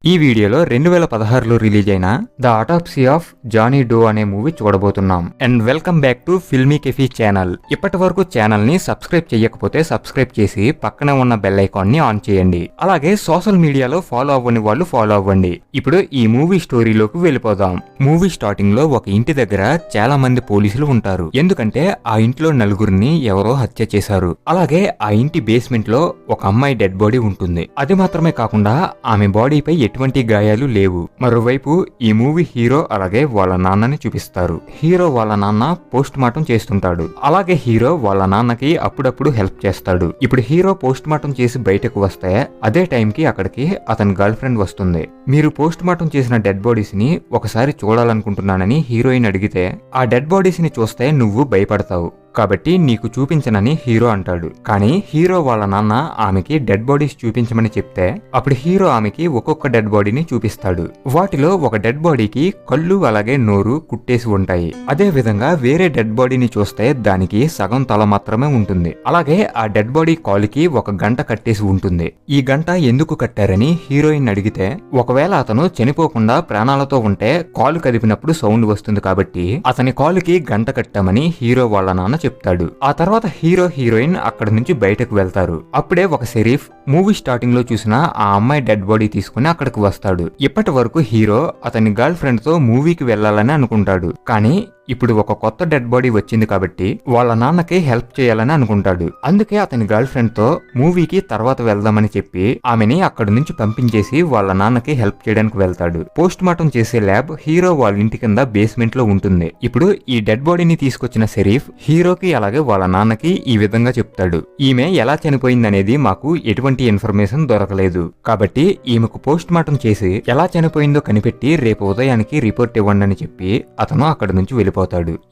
ఈ వీడియోలో 2016లో రిలీజ్ అయిన the autopsy of Jane Doe అనే మూవీ చూడబోతున్నాం. And welcome back to Filmy Cafe channel. ఇప్పటి వరకు ఛానల్ ని సబ్స్క్రైబ్ చేయకపోతే సబ్స్క్రైబ్ చేసి పక్కనే ఉన్న బెల్ ఐకాన్ ని ఆన్ చేయండి. అలాగే సోషల్ మీడియాలో ఫాలో అవ్వని వాళ్ళు ఫాలో అవ్వండి. ఇప్పుడు ఈ మూవీ స్టోరీలోకి వెళ్ళిపోదాం. మూవీ స్టార్టింగ్ లో ఒక ఇంటి దగ్గర చాలా మంది పోలీసులు ఉంటారు. ఎందుకంటే ఆ ఇంట్లో నలుగురిని ఎవరో హత్య చేశారు. అలాగే ఆ ఇంటి బేస్మెంట్ లో ఒక అమ్మాయి డెడ్ బాడీ ఉంటుంది. అది మాత్రమే కాకుండా ఆమె బాడీపై ఎటువంటి గాయాలు లేవు. మరోవైపు ఈ మూవీ హీరో అలాగే వాళ్ళ నాన్నని చూపిస్తారు. హీరో వాళ్ళ నాన్న పోస్ట్ మార్టం చేస్తుంటాడు. అలాగే హీరో వాళ్ళ నాన్నకి అప్పుడప్పుడు హెల్ప్ చేస్తాడు. ఇప్పుడు హీరో పోస్ట్ మార్టం చేసి బయటకు వస్తే అదే టైంకి అక్కడికి అతని గర్ల్ ఫ్రెండ్ వస్తుంది. మీరు పోస్ట్ మార్టం చేసిన డెడ్ బాడీస్ ని ఒకసారి చూడాలనుకుంటున్నానని హీరోయిన్ అడిగితే, ఆ డెడ్ బాడీస్ ని చూస్తే నువ్వు భయపడతావు కాబట్టి నీకు చూపించనని హీరో అంటాడు. కానీ హీరో వాళ్ళ నాన్న ఆమెకి డెడ్ బాడీస్ చూపించమని చెప్తే అప్పుడు హీరో ఆమెకి ఒక్కొక్క డెడ్ బాడీని చూపిస్తాడు. వాటిలో ఒక డెడ్ బాడీకి కళ్ళు అలాగే నోరు కుట్టేసి ఉంటాయి. అదే విధంగా వేరే డెడ్ బాడీని చూస్తే దానికి సగం తల మాత్రమే ఉంటుంది. అలాగే ఆ డెడ్ బాడీ కాలుకి ఒక గంట కట్టేసి ఉంటుంది. ఈ గంట ఎందుకు కట్టారని హీరోయిన్ అడిగితే, ఒకవేళ అతను చనిపోకుండా ప్రాణాలతో ఉంటే కాలు కదిపినప్పుడు సౌండ్ వస్తుంది కాబట్టి అతని కాలుకి గంట కట్టామని హీరో వాళ్ళ నాన్న చెప్తాడు. ఆ తర్వాత హీరో హీరోయిన్ అక్కడి నుంచి బయటకు వెళ్తారు. అప్పుడే ఒక షెరీఫ్ మూవీ స్టార్టింగ్ లో చూసిన ఆ అమ్మాయి డెడ్ బాడీ తీసుకుని అక్కడికి వస్తాడు. ఇప్పటి వరకు హీరో అతని గర్ల్ ఫ్రెండ్ తో మూవీకి వెళ్లాలని అనుకుంటాడు. కానీ ఇప్పుడు ఒక కొత్త డెడ్ బాడీ వచ్చింది కాబట్టి వాళ్ళ నాన్నకి హెల్ప్ చేయాలని అనుకుంటాడు. అందుకే అతని గర్ల్ ఫ్రెండ్ తో మూవీకి తర్వాత వెళ్దామని చెప్పి ఆమెని అక్కడి నుంచి పంపించేసి వాళ్ళ నాన్నకి హెల్ప్ చేయడానికి వెళ్తాడు. పోస్ట్ మార్టం చేసే ల్యాబ్ హీరో వాళ్ళ ఇంటి కింద బేస్మెంట్ లో ఉంటుంది. ఇప్పుడు ఈ డెడ్ బాడీని తీసుకొచ్చిన షెరీఫ్ హీరోకి అలాగే వాళ్ళ నాన్నకి ఈ విధంగా చెప్తాడు, ఈమె ఎలా చనిపోయిందనేది మాకు ఎటువంటి ఇన్ఫర్మేషన్ దొరకలేదు కాబట్టి ఈమెకు పోస్ట్ మార్టం చేసి ఎలా చనిపోయిందో కనిపెట్టి రేపు ఉదయానికి రిపోర్ట్ ఇవ్వండి అని చెప్పి అతను అక్కడి నుంచి వెళ్ళిపోతాడు.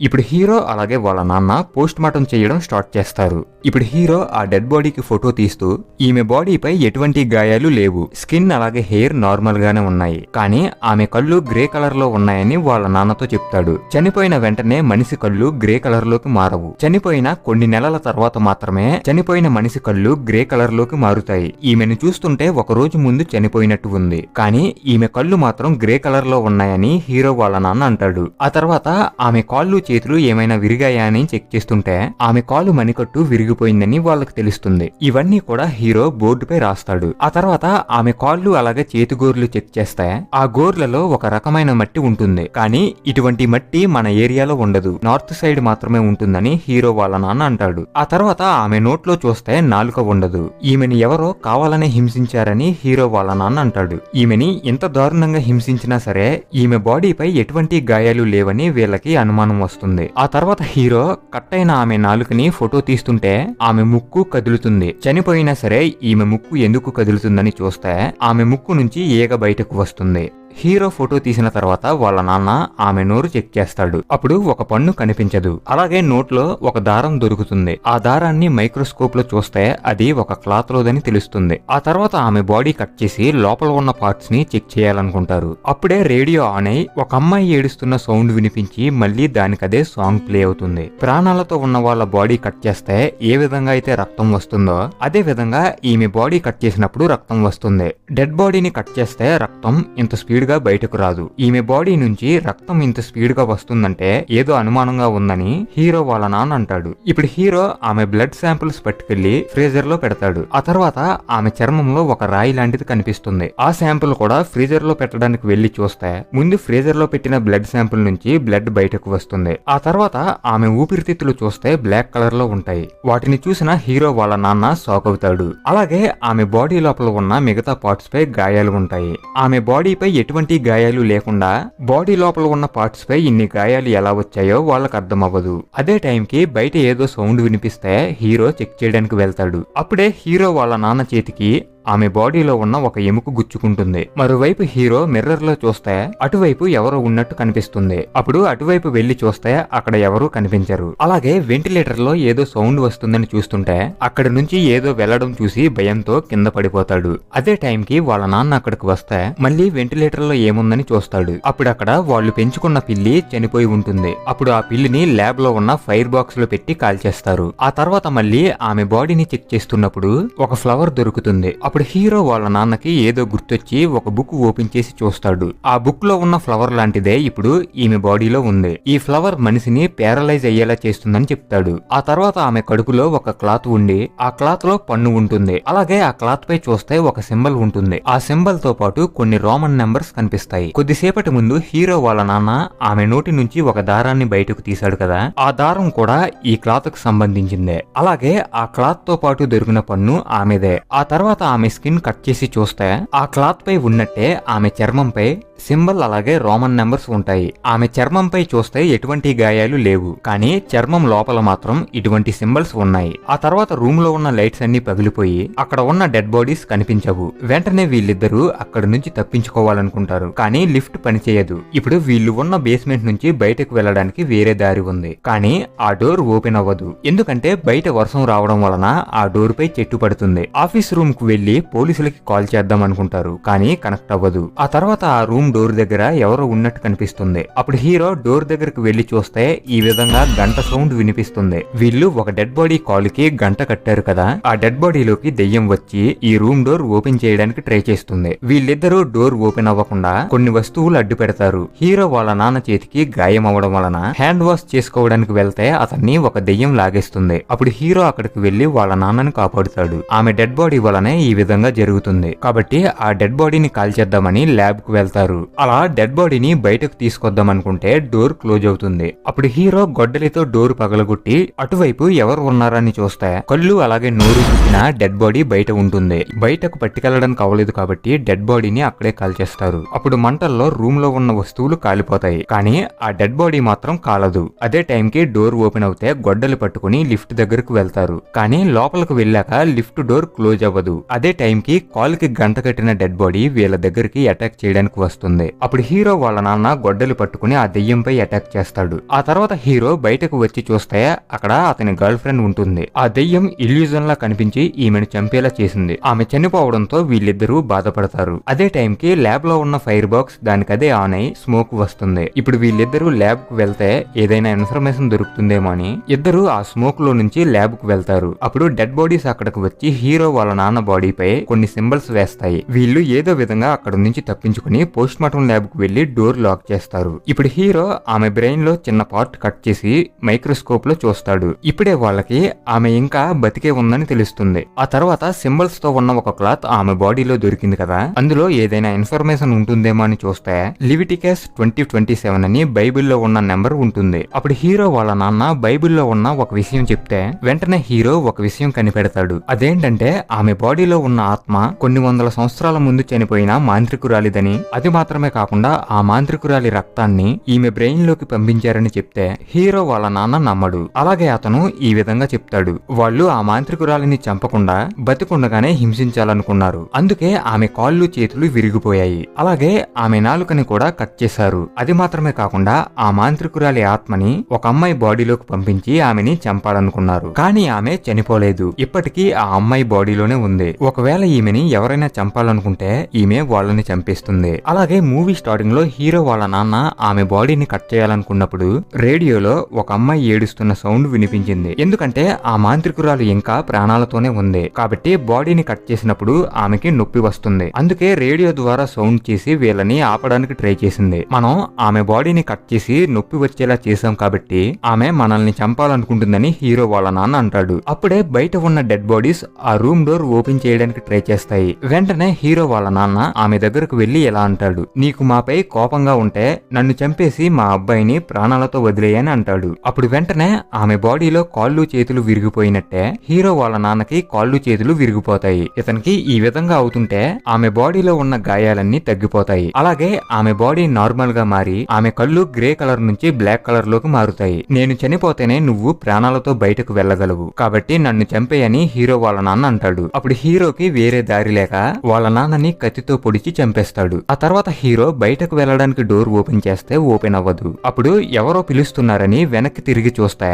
ఇప్పుడు హీరో అలాగే వాళ్ళ నాన్న పోస్ట్ మార్టం చేయడం స్టార్ట్ చేస్తారు. ఇప్పుడు హీరో ఆ డెడ్ బాడీకి ఫోటో తీస్తూ, ఈమె బాడీపై ఎటువంటి గాయాలు లేవు, స్కిన్ అలాగే హెయిర్ నార్మల్ గానే ఉన్నాయి, కానీ ఆమె కళ్ళు గ్రే కలర్ లో ఉన్నాయని వాళ్ళ నాన్నతో చెప్తాడు. చనిపోయిన వెంటనే మనిషి కళ్ళు గ్రే కలర్ లోకి మారవు. చనిపోయిన కొన్ని నెలల తర్వాత మాత్రమే చనిపోయిన మనిషి కళ్ళు గ్రే కలర్ లోకి మారుతాయి. ఈమెను చూస్తుంటే ఒక రోజు ముందు చనిపోయినట్టు ఉంది, కానీ ఈమె కళ్ళు మాత్రం గ్రే కలర్ లో ఉన్నాయని హీరో వాళ్ళ నాన్న అంటాడు. ఆ తర్వాత ఆమె కాళ్ళు చేతులు ఏమైనా విరిగాయా అని చెక్ చేస్తుంటే ఆమె కాలు మణికట్టు విరిగిపోయిందని వాళ్ళకి తెలుస్తుంది. ఇవన్నీ కూడా హీరో బోర్డుపై రాస్తాడు. ఆ తర్వాత ఆమె కాళ్ళు అలాగే చేతిగోర్లు చెక్ చేస్తే ఆ గోర్లలో ఒక రకమైన మట్టి ఉంటుంది, కానీ ఇటువంటి మట్టి మన ఏరియాలో ఉండదు, నార్త్ సైడ్ మాత్రమే ఉంటుందని హీరో వాళ్ళ నాన్న అంటాడు. ఆ తర్వాత ఆమె నోట్లో చూస్తే నాలుక ఉండదు. ఈమెని ఎవరో కావాలనే హింసించారని హీరో వాళ్ళ నాన్న అంటాడు. ఈమెని ఎంత దారుణంగా హింసించినా సరే ఈమె బాడీపై ఎటువంటి గాయాలు లేవని వీళ్ళకి అనుమానం వస్తుంది. ఆ తర్వాత హీరో కట్టైన ఆమె నాలుకని ఫోటో తీస్తుంటే ఆమె ముక్కు కదులుతుంది. చనిపోయినా సరే ఈమె ముక్కు ఎందుకు కదులుతుందని చూస్తే ఆమె ముక్కు నుంచి ఈగ బయటకు వస్తుంది. హీరో ఫోటో తీసిన తర్వాత వాళ్ళ నాన్న ఆమె నోరు చెక్ చేస్తాడు. అప్పుడు ఒక పన్ను కనిపించదు. అలాగే నోట్లో ఒక దారం దొరుకుతుంది. ఆ దారాన్ని మైక్రోస్కోప్ లో చూస్తే అది ఒక క్లాత్ లోదని తెలుస్తుంది. ఆ తర్వాత ఆమె బాడీ కట్ చేసి లోపల ఉన్న పార్ట్స్ ని చెక్ చేయాలనుకుంటారు. అప్పుడే రేడియో ఆన్ అయి ఒక అమ్మాయి ఏడుస్తున్న సౌండ్ వినిపించి మళ్ళీ దానికదే సాంగ్ ప్లే అవుతుంది. ప్రాణాలతో ఉన్న వాళ్ళ బాడీ కట్ చేస్తే ఏ విధంగా అయితే రక్తం వస్తుందో అదే విధంగా ఈమె బాడీ కట్ చేసినప్పుడు రక్తం వస్తుంది. డెడ్ బాడీని కట్ చేస్తే రక్తం ఇంత స్పీడ్ గా బయటకు రాదు. ఈమె బాడీ నుంచి రక్తం ఇంత స్పీడ్ గా వస్తుందంటే ఏదో అనుమానంగా ఉందని హీరో వాళ్ళ నాన్న అంటాడు. ఇప్పుడు హీరో ఆమె బ్లడ్ శాంపిల్స్ పట్టుకెళ్లి ఫ్రీజర్ లో పెడతాడు. ఆ తర్వాత ఆమె చర్మంలో ఒక రాయి లాంటిది కనిపిస్తుంది. ఆ శాంపుల్ కూడా ఫ్రీజర్ లో పెట్టడానికి వెళ్లి చూస్తే ముందు ఫ్రీజర్ లో పెట్టిన బ్లడ్ శాంపుల్ నుంచి బ్లడ్ బయటకు వస్తుంది. ఆ తర్వాత ఆమె ఊపిరితిత్తులు చూస్తే బ్లాక్ కలర్ లో ఉంటాయి. వాటిని చూసిన హీరో వాళ్ళ నాన్న షాక్ అవుతాడు. అలాగే ఆమె బాడీ లోపల ఉన్న మిగతా పార్ట్స్ పై గాయాలు ఉంటాయి. ఆమె బాడీపై ఎటువంటి గాయాలు లేకుండా బాడీ లోపల ఉన్న పార్ట్స్ పై ఇన్ని గాయాలు ఎలా వచ్చాయో వాళ్ళకి అర్థం అవ్వదు. అదే టైంకి బయట ఏదో సౌండ్ వినిపిస్తే హీరో చెక్ చేయడానికి వెళ్తాడు. అప్పుడే హీరో వాళ్ళ నాన్న చేతికి ఆమె బాడీలో ఉన్న ఒక ఎముక గుచ్చుకుంటుంది. మరోవైపు హీరో మిర్రర్ లో చూస్తే అటువైపు ఎవరో ఉన్నట్టు కనిపిస్తుంది. అప్పుడు అటువైపు వెళ్లి చూస్తే అక్కడ ఎవరూ కనిపించరు. అలాగే వెంటిలేటర్ లో ఏదో సౌండ్ వస్తుందని చూస్తుంటే అక్కడి నుంచి ఏదో వెళ్లడం చూసి భయంతో కింద పడిపోతాడు. అదే టైంకి వాళ్ళ నాన్న అక్కడికి వస్తే మళ్ళీ వెంటిలేటర్ లో ఏముందని చూస్తాడు. అప్పుడు అక్కడ వాళ్ళు పెంచుకున్న పిల్లి చనిపోయి ఉంటుంది. అప్పుడు ఆ పిల్లిని ల్యాబ్ లో ఉన్న ఫైర్ బాక్స్ లో పెట్టి కాల్చేస్తారు. ఆ తర్వాత మళ్ళీ ఆమె బాడీని చెక్ చేస్తున్నప్పుడు ఒక ఫ్లవర్ దొరుకుతుంది. అప్పుడు హీరో వాళ్ళ నాన్నకి ఏదో గుర్తొచ్చి ఒక బుక్ ఓపెన్ చేసి చూస్తాడు. ఆ బుక్ లో ఉన్న ఫ్లవర్ లాంటిదే ఇప్పుడు ఈమె బాడీలో ఉంది. ఈ ఫ్లవర్ మనిషిని ప్యారలైజ్ అయ్యేలా చేస్తుందని చెప్తాడు. ఆ తర్వాత ఆమె కడుపులో ఒక క్లాత్ ఉండి ఆ క్లాత్ లో పన్ను ఉంటుంది. అలాగే ఆ క్లాత్ పై చూస్తే ఒక సింబల్ ఉంటుంది. ఆ సింబల్ తో పాటు కొన్ని రోమన్ నెంబర్స్ కనిపిస్తాయి. కొద్దిసేపటి ముందు హీరో వాళ్ళ నాన్న ఆమె నోటి నుంచి ఒక దారాన్ని బయటకు తీశాడు కదా, ఆ దారం కూడా ఈ క్లాత్ కు సంబంధించిందే. అలాగే ఆ క్లాత్ తో పాటు దొరికిన పన్ను ఆమెదే. ఆ తర్వాత ఆమె స్కిన్ కట్ చేసి చూస్తే ఆ క్లాత్ పై ఉన్నట్టే ఆమె చర్మంపై సింబల్ అలాగే రోమన్ నెంబర్స్ ఉంటాయి. ఆమె చర్మంపై చూస్తే ఎటువంటి గాయాలు లేవు, కానీ చర్మం లోపల మాత్రం ఇటువంటి సింబల్స్ ఉన్నాయి. ఆ తర్వాత రూమ్ లో ఉన్న లైట్స్ అన్ని పగిలిపోయి అక్కడ ఉన్న డెడ్ బాడీస్ కనిపించవు. వెంటనే వీళ్ళిద్దరూ అక్కడి నుంచి తప్పించుకోవాలనుకుంటారు, కానీ లిఫ్ట్ పనిచేయదు. ఇప్పుడు వీళ్ళు ఉన్న బేస్మెంట్ నుంచి బయటకు వెళ్ళడానికి వేరే దారి ఉంది, కానీ ఆ డోర్ ఓపెన్ అవ్వదు. ఎందుకంటే బయట వర్షం రావడం వలన ఆ డోర్ పై చెట్టు పడుతుంది. ఆఫీస్ రూమ్ కు వెళ్లి పోలీసులకి కాల్ చేద్దాం అనుకుంటారు, కానీ కనెక్ట్ అవ్వదు. ఆ తర్వాత ఆ రూమ్ డోర్ దగ్గర ఎవరో ఉన్నట్టు కనిపిస్తుంది. అప్పుడు హీరో డోర్ దగ్గరకు వెళ్లి చూస్తే ఈ విధంగా గంట సౌండ్ వినిపిస్తుంది. వీళ్ళు ఒక డెడ్ బాడీ కాలుకి గంట కట్టారు కదా, ఆ డెడ్ బాడీలోకి దెయ్యం వచ్చి ఈ రూమ్ డోర్ ఓపెన్ చేయడానికి ట్రై చేస్తుంది. వీళ్ళిద్దరూ డోర్ ఓపెన్ అవ్వకుండా కొన్ని వస్తువులు అడ్డు పెడతారు. హీరో వాళ్ళ నాన్న చేతికి గాయం అవడం వలన హ్యాండ్ వాష్ చేసుకోవడానికి వెళ్తే అతన్ని ఒక దెయ్యం లాగేస్తుంది. అప్పుడు హీరో అక్కడికి వెళ్లి వాళ్ళ నాన్నని కాపాడుతాడు. ఆమె డెడ్ బాడీ వలనే ఈ విధంగా జరుగుతుంది కాబట్టి ఆ డెడ్ బాడీని కాల్చేద్దామని ల్యాబ్ కు వెళ్తారు. అలా డెడ్ బాడీని బయటకు తీసుకొద్దాం అనుకుంటే డోర్ క్లోజ్ అవుతుంది. అప్పుడు హీరో గొడ్డలితో డోర్ పగలగొట్టి అటువైపు ఎవరు ఉన్నారని చూస్తే కళ్ళు అలాగే నోరు చుట్టిన డెడ్ బాడీ బయట ఉంటుంది. బయటకు పట్టుకెళ్లడానికి అవ్వలేదు కాబట్టి డెడ్ బాడీని అక్కడే కాల్చేస్తారు. అప్పుడు మంటల్లో రూమ్ లో ఉన్న వస్తువులు కాలిపోతాయి, కానీ ఆ డెడ్ బాడీ మాత్రం కాలదు. అదే టైంకి డోర్ ఓపెన్ అవుతే గొడ్డలి పట్టుకుని లిఫ్ట్ దగ్గరకు వెళ్తారు, కానీ లోపలికి వెళ్ళాక లిఫ్ట్ డోర్ క్లోజ్ అవ్వదు. అదే టైంకి కాలుకి గంట కట్టిన డెడ్ బాడీ వీళ్ళ దగ్గరికి అటాక్ చేయడానికి వస్తుంది. అప్పుడు హీరో వాళ్ళ నాన్న గొడ్డలి పట్టుకుని ఆ దెయ్యంపై అటాక్ చేస్తాడు. ఆ తర్వాత హీరో బయటకు వచ్చి చూస్తే అక్కడ అతని గర్ల్ ఫ్రెండ్ ఉంటుంది. ఆ దెయ్యం ఇల్యూజన్ లా కనిపించి ఈమెను చంపేలా చేసింది. ఆమె చనిపోవడంతో వీళ్ళిద్దరూ బాధపడతారు. అదే టైంకి ల్యాబ్ లో ఉన్న ఫైర్ బాక్స్ దానికదే ఆన్ అయి స్మోక్ వస్తుంది. ఇప్పుడు వీళ్ళిద్దరూ ల్యాబ్ కు వెళ్తే ఏదైనా ఇన్ఫర్మేషన్ దొరుకుతుందేమో అని ఇద్దరు ఆ స్మోక్ లో నుంచి ల్యాబ్ కు వెళ్తారు. అప్పుడు డెడ్ బాడీస్ అక్కడికి వచ్చి హీరో వాళ్ళ నాన్న బాడీపై కొన్ని సింబల్స్ వేస్తాయి. వీళ్ళు ఏదో విధంగా అక్కడ నుంచి తప్పించుకుని పోస్ట్ మార్టం ల్యాబ్ కు వెళ్లి డోర్ లాక్ చేస్తారు. ఇప్పుడు హీరో ఆమె బ్రెయిన్ లో చిన్న పార్ట్ కట్ చేసి మైక్రోస్కోప్ లో చూస్తాడు. ఇప్పుడే వాళ్ళకి ఆమె ఇంకా బతికే ఉందని తెలుస్తుంది. ఆ తర్వాత సింబల్స్ తో ఉన్న ఒక క్లాత్ ఆమె బాడీలో దొరికింది కదా, అందులో ఏదైనా ఇన్ఫర్మేషన్ ఉంటుందేమో అని చూస్తే లివిటికస్ 20:27 అని బైబిల్లో ఉన్న నెంబర్ ఉంటుంది. అప్పుడు హీరో వాళ్ళ నాన్న బైబిల్లో ఉన్న ఒక విషయం చెప్తే వెంటనే హీరో ఒక విషయం కనిపెడతాడు. అదేంటంటే ఆమె బాడీలో ఉన్న ఆత్మ కొన్ని వందల సంవత్సరాల ముందు చనిపోయిన మాంత్రికురాలిదని, అది మాత్రమే కాకుండా ఆ మాంత్రికురాలి రక్తాన్ని ఈమె బ్రెయిన్ లోకి పంపించారని చెప్తే హీరో వాళ్ళ నాన్న నమ్మడు. అలాగే అతను ఈ విధంగా చెప్తాడు, వాళ్ళు ఆ మాంత్రికురాలిని చంపకుండా బతికుండగానే హింసించాలనుకున్నారు, అందుకే ఆమె కాళ్ళు చేతులు విరిగిపోయాయి. అలాగే ఆమె నాలుకని కూడా కట్ చేశారు. అది మాత్రమే కాకుండా ఆ మాంత్రికురాలి ఆత్మని ఒక అమ్మాయి బాడీలోకి పంపించి ఆమెని చంపాలనుకున్నారు, కానీ ఆమె చనిపోలేదు. ఇప్పటికీ ఆ అమ్మాయి బాడీలోనే ఉంది. ఒకవేళ ఈమెని ఎవరైనా చంపాలనుకుంటే ఈమె వాళ్ళని చంపేస్తుంది. అలాగే మూవీ స్టార్టింగ్ లో హీరో వాళ్ళ నాన్న ఆమె బాడీని కట్ చేయాలనుకున్నప్పుడు రేడియోలో ఒక అమ్మాయి ఏడుస్తున్న సౌండ్ వినిపించింది. ఎందుకంటే ఆ మాంత్రికురాలు ఇంకా ప్రాణాలతోనే ఉంది కాబట్టి బాడీని కట్ చేసినప్పుడు ఆమెకి నొప్పి వస్తుంది. అందుకే రేడియో ద్వారా సౌండ్ చేసి వీళ్ళని ఆపడానికి ట్రై చేసింది. మనం ఆమె బాడీని కట్ చేసి నొప్పి వచ్చేలా చేసాం కాబట్టి ఆమె మనల్ని చంపాలనుకుంటుందని హీరో వాళ్ళ నాన్న అంటాడు. అప్పుడే బయట ఉన్న డెడ్ బాడీస్ ఆ రూమ్ డోర్ ఓపెన్ చేయడానికి ట్రై చేస్తాయి. వెంటనే హీరో వాళ్ళ నాన్న ఆమె దగ్గరకు వెళ్లి ఎలా అంటాడు, నీకు మాపై కోపంగా ఉంటే నన్ను చంపేసి మా అబ్బాయిని ప్రాణాలతో వదిలేయని అంటాడు. అప్పుడు వెంటనే ఆమె బాడీలో కాళ్ళు చేతులు విరిగిపోయినట్టే హీరో వాళ్ళ నాన్నకి కాళ్ళు చేతులు విరిగిపోతాయి. ఇతనికి ఈ విధంగా అవుతుంటే ఆమె బాడీలో ఉన్న గాయాలన్నీ తగ్గిపోతాయి. అలాగే ఆమె బాడీ నార్మల్ గా మారి ఆమె కళ్ళు గ్రే కలర్ నుంచి బ్లాక్ కలర్ లోకి మారుతాయి. నేను చనిపోతేనే నువ్వు ప్రాణాలతో బయటకు వెళ్ళగలవు, కాబట్టి నన్ను చంపేయని హీరో వాళ్ళ నాన్న అంటాడు. అప్పుడు హీరోకి వేరే దారి లేక వాళ్ళ నాన్నని కత్తితో పొడిచి చంపేస్తాడు. ఆ తర్వాత హీరో బయటకు వెళ్ళడానికి డోర్ ఓపెన్ చేస్తే ఓపెన్ అవ్వదు. అప్పుడు ఎవరో పిలుస్తున్నారని వెనక్కి తిరిగి చూస్తే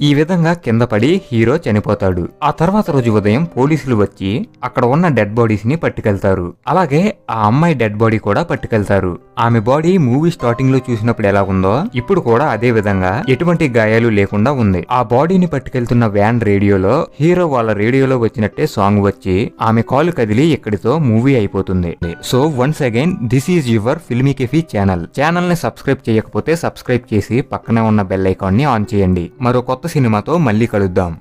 ఈ విధంగా కింద పడి హీరో చనిపోతాడు. ఆ తర్వాత రోజు ఉదయం పోలీసులు వచ్చి అక్కడ ఉన్న డెడ్ బాడీస్ ని పట్టుకెళ్తారు. అలాగే ఆ అమ్మాయి డెడ్ బాడీ కూడా పట్టుకెళ్తారు. ఆమె బాడీ మూవీ స్టార్టింగ్ లో చూసినప్పుడు ఎలా ఉందో ఇప్పుడు కూడా అదే విధంగా ఎటువంటి గాయాలు లేకుండా ఉంది. ఆ బాడీని పట్టుకెళ్తున్న వ్యాన్ రేడియోలో హీరో వాళ్ళ రేడియోలో వచ్చినట్టే సాంగ్ వచ్చి ఆమె కాలు కదిలి ఇక్కడితో మూవీ అయిపోతుంది. So once again this is your Filmy Cafe channel ని సబ్స్క్రైబ్ చేయకపోతే సబ్స్క్రైబ్ చేసి పక్కనే ఉన్న బెల్ ఐకాన్ ని ఆన్ చేయండి. మరో కొత్త సినిమాతో మళ్ళీ కలుద్దాం.